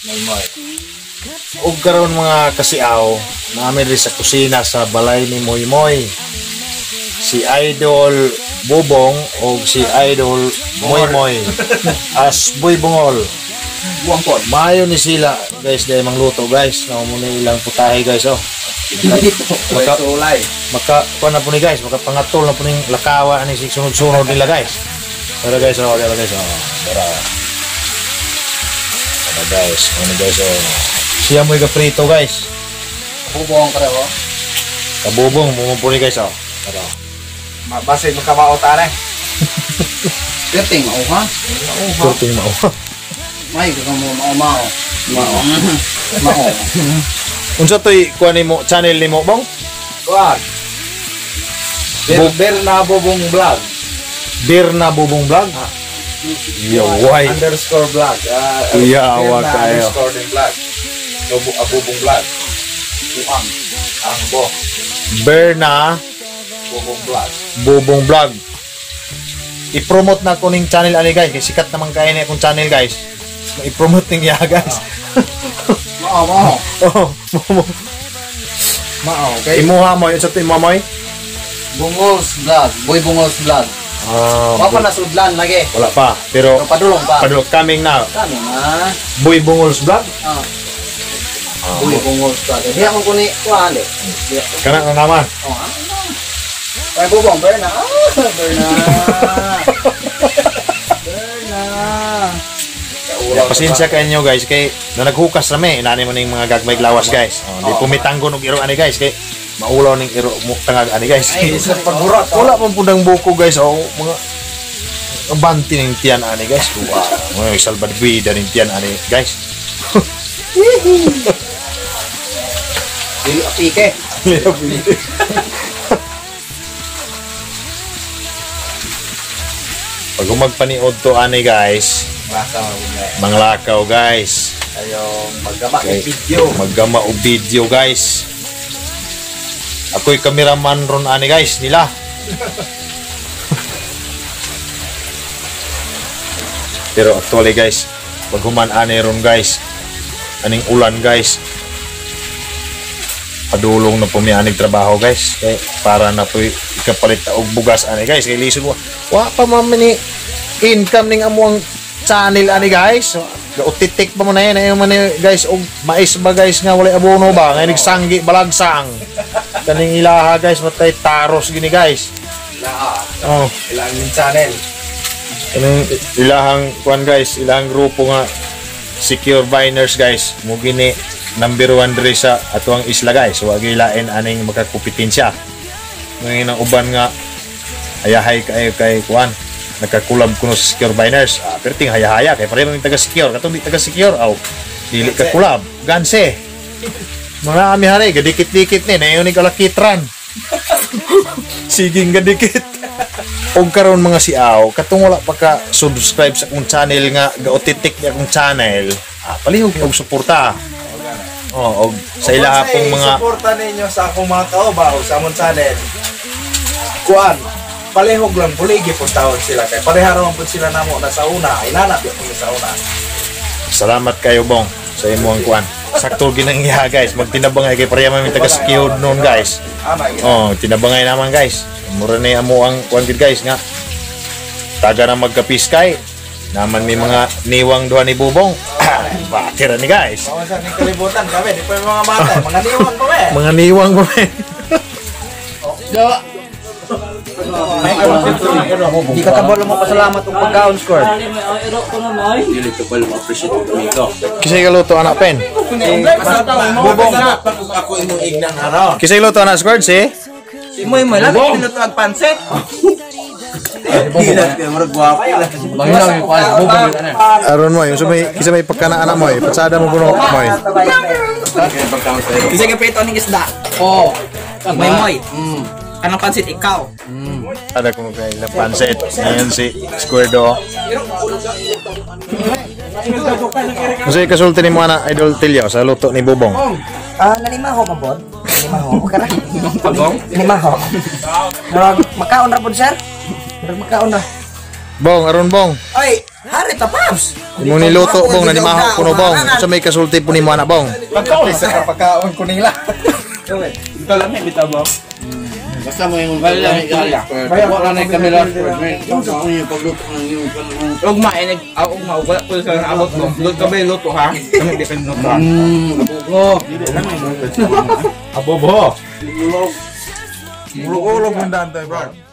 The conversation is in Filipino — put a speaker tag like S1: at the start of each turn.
S1: Moymoy. Ug karon mga kasiaw, namin rin sa kusina sa balay ni Moymoy. Si Idol Bubong o si Idol Moymoy as Boy Bungol.
S2: Buangkot.
S1: Mayo ni sila guys dahil mangluto guys. Na muna ilang putahe guys oh. Maka kuan na po ni guys, maka pangatol na po ning lakawa ani si sunod-sunod nila guys. Pero guys oh, pero guys oh. Para guys, ano guys oh. Siya mo'y kaprito guys.
S2: Bubong ka rin,
S1: Kabubong, mumumpo ni guys, oh. Pero,
S2: mabasay mo ka maota rin. Perting mauha.
S1: Perting mauha.
S2: May, kung mo mao. Mao.
S1: Unsa to'y kuha ni mo, channel ni mo, bong?
S2: Kuhan. Berna Bubong Vlog.
S1: Berna Bubong Vlog? Yaway.
S2: _ vlog.
S1: Yawa kayo.
S2: _ vlog. Bubong Vlog. Ang bo.
S1: Berna
S2: Bubong Vlog.
S1: Bubong Vlog. I-promote na ko ning channel ani guys, kay sikat naman kaya ni akong channel guys. I-promote ning ya guys.
S2: Mao.
S1: Oh,
S2: Mao. Okay.
S1: Imuha mo, sa to imuha
S2: Bungols Vlog. Boy Bungols Vlog. Wapa na sudlan lagi.
S1: Wala pa, pero
S2: padulong pa.
S1: Padulong coming na.
S2: Kami na.
S1: Boy Bungols Vlog.
S2: Boy Bungols Vlog. Di ako kuni kuan eh.
S1: Kana na naman.
S2: Ay bubong Berna. Berna.
S1: Pasensya kayo nyo guys kay na naghukas rami inani mo ning mga gagmay lawas guys. Di pumitanggon og iro ani guys kay maulaw ning iro mo tangag ani guys.
S2: Ay sa pagburat.
S1: Wala man pudang buko guys oh mga banti ning tiyan ani guys. Wow. Mga salbadbida ning tiyan ani guys.
S2: Dili apike.
S1: Pag magpaniod to ani guys, manglakaw guys.
S2: Ayong maggama og video.
S1: Maggama og video guys. Ako'y cameraman ron ani guys nila. Pero actually guys, pag human ani ron guys, aning ulan guys, padulong na po mi aning trabaho guys. Kay para na po ikapalit og bugas ani guys. Kay lisod wa pa man ni income ning amuang channel ani guys. Utitik pa mo na yan ayo man guys og mais ba guys nga walay abono ba nga nagsanggi balagsang. Kaning ilaha guys matay taros gini guys. Oh,
S2: Ilang channel.
S1: Kaning ilahang kuan guys, ilahang grupo nga Siquijor Biners guys. Mo gini number 1 diri sa atuang isla guys. So agilain aning magkakompetensya. Ngayon ang uban nga hayahay kayo kay kuan. Nagka-collab kuno sa Siquijor Biners. Perting hayahaya kay pareho ning taga Siquijor. Katong di taga Siquijor aw dili ka collab. Ganse. Marami hari gadikit-dikit ni nayon ni kalakitran. Siging gadikit. Og karon mga siaw, katong wala pa ka subscribe sa akong channel nga gaotitik ni akong channel. Palihog og suporta. Oh, og sa ilaha pong mga
S2: suporta ninyo sa akong mga kaubaw sa among channel. Kuan, palihog lang buligi po tawag sila kay pareha ra man pud sila namo na sa una, inanap yo sa una.
S1: salamat kayo bong sa imong kuan. Sakto ginangya guys, magtinabangay kay pareha man taga Siquijor noon guys. Oh, tinabangay naman guys. Mura na amo ang kuan gid guys nga. Taga na magkapiskay. Naman may mga niwang duha ni Bubong. Bakira ni guys.
S2: Mawasan ni kalibutan kami, di pa mga mata, mga niwang ko eh.
S1: Mga niwang ko eh.
S2: Di ka kabalo mo pasalamat og pagkaon score.
S3: Dili ko pala ma-appreciate ko.
S1: Kisay kaluto anak pen.
S2: Bubong na ako imong ignang ano.
S1: Kisay luto anak squad si
S2: Si Moymoy lang pinuto ang pansit. Dilat kay murag gwapo lang.
S3: Banginaw yung kuan, bubong yun ano.
S1: Aron mo, yung kisay may pagkana anak mo, patsada mo kuno mo.
S4: Kasi kaprito ning isda.
S3: Oo.
S4: Moymoy. Anong pansit ikaw?
S1: Ada ko kay na pansit. Ngayon si Squirdo. Kasi kasulti ni mo anak Idol Tilaw sa luto ni Bubong.
S4: Nalimaho pa bod. Nalimaho. Okay ra. Pagong? Nalimaho. Makaon ra pod sir. Makaon ra.
S1: Bong, aron bong.
S4: Ay, hari tapaps.
S1: Imong niluto bong nanimaho kuno bong. Sa may kasulti po nimo ana bong.
S2: Pagkaon sa pagkaon ko nila.
S3: Ito lang may bitaw ba? Basta mo yung wala wala na kami last word. Yung sa kunya pagluto ng yung
S4: Ugma, inig, ugma, wala ko sa naabot mo. Doon ka ba yung luto ha? Kami di ka luto ha?
S3: abugo.
S2: Abobo. Ulog-ulog mo dante, bro.